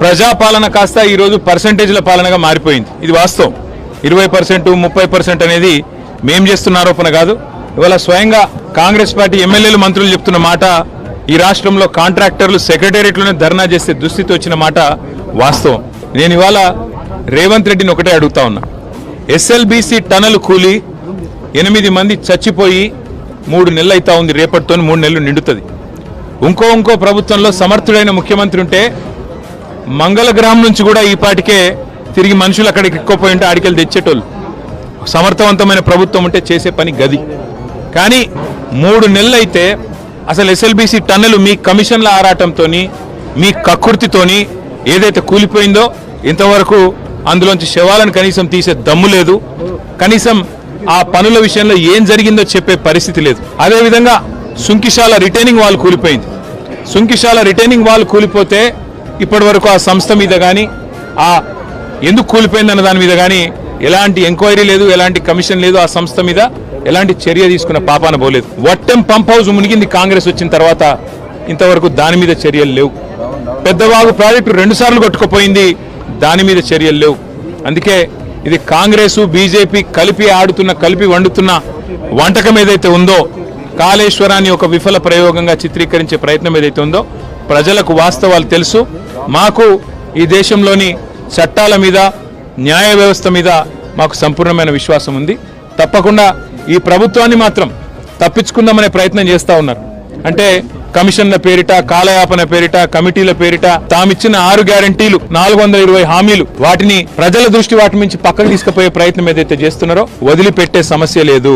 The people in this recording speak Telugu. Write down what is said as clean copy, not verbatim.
ప్రజాపాలన కాస్త ఈరోజు పర్సంటేజ్ల పాలనగా మారిపోయింది. ఇది వాస్తవం. 20%, 30% అనేది మేం చేస్తున్న ఆరోపణ కాదు. ఇవాళ స్వయంగా కాంగ్రెస్ పార్టీ ఎమ్మెల్యేలు, మంత్రులు చెప్తున్న మాట, ఈ రాష్ట్రంలో కాంట్రాక్టర్లు సెక్రటేరియట్లోనే ధర్నా చేసే దుస్థితి వచ్చిన మాట వాస్తవం. నేను ఇవాళ రేవంత్ రెడ్డిని ఒకటే అడుగుతా ఉన్నా. SLBC టనల్ కూలి 8 మంది చచ్చిపోయి 3 నెలలు అవుతా ఉంది. రేపటితో 3 నెలలు నిండుతుంది. ఇంకో ప్రభుత్వంలో సమర్థుడైన ముఖ్యమంత్రి ఉంటే మంగళగ్రామం నుంచి కూడా ఈ పాటికే తిరిగి మనుషులు అక్కడికి ఎక్కువపోయి ఉంటే ఆడికెళ్ళి తెచ్చేటోళ్ళు. సమర్థవంతమైన ప్రభుత్వం ఉంటే చేసే పని గది. కానీ 3 నెలలు అయితే అసలు SLBC టన్నెలు మీ కమిషన్ల ఆరాటంతో, మీ కక్కుర్తితోని ఏదైతే కూలిపోయిందో ఇంతవరకు అందులోంచి శవాలను కనీసం తీసే దమ్ము లేదు. కనీసం ఆ పనుల విషయంలో ఏం జరిగిందో చెప్పే పరిస్థితి లేదు. అదేవిధంగా సుంకిశాల రిటైనింగ్ వాల్ కూలిపోయింది. సుంకిశాల రిటైనింగ్ వాల్ కూలిపోతే ఇప్పటి వరకు ఆ సంస్థ మీద కానీ, ఆ ఎందుకు కూలిపోయిందన్న దాని మీద కానీ ఎలాంటి ఎంక్వైరీ లేదు, ఎలాంటి కమిషన్ లేదు. ఆ సంస్థ మీద ఎలాంటి చర్య తీసుకున్న పాపాన పోలేదు. వట్టెం పంప్ హౌస్ మునిగింది కాంగ్రెస్ వచ్చిన తర్వాత, ఇంతవరకు దాని మీద చర్యలు లేవు. పెద్దవాగు ప్రాజెక్టు 2 సార్లు కొట్టుకుపోయింది, దాని మీద చర్యలు లేవు. అందుకే ఇది కాంగ్రెసు బీజేపీ కలిపి వండుతున్న వంటకం ఏదైతే ఉందో, కాళేశ్వరాన్ని ఒక విఫల ప్రయోగంగా చిత్రీకరించే ప్రయత్నం ఏదైతే ఉందో, ప్రజలకు వాస్తవాలు తెలుసు. మాకు ఈ దేశంలోని చట్టాల మీద, న్యాయ వ్యవస్థ మీద మాకు సంపూర్ణమైన విశ్వాసం ఉంది. తప్పకుండా ఈ ప్రభుత్వాన్ని మాత్రం తప్పించుకుందామనే ప్రయత్నం చేస్తూ ఉన్నారు. అంటే కమిషన్ల పేరిట, కాలయాపన పేరిట, కమిటీల పేరిట తామిచ్చిన 6 గ్యారంటీలు, 420 హామీలు, వాటిని ప్రజల దృష్టి వాటి నుంచి పక్కకు తీసుకుపోయే ప్రయత్నం ఏదైతే చేస్తున్నారో వదిలిపెట్టే సమస్య లేదు.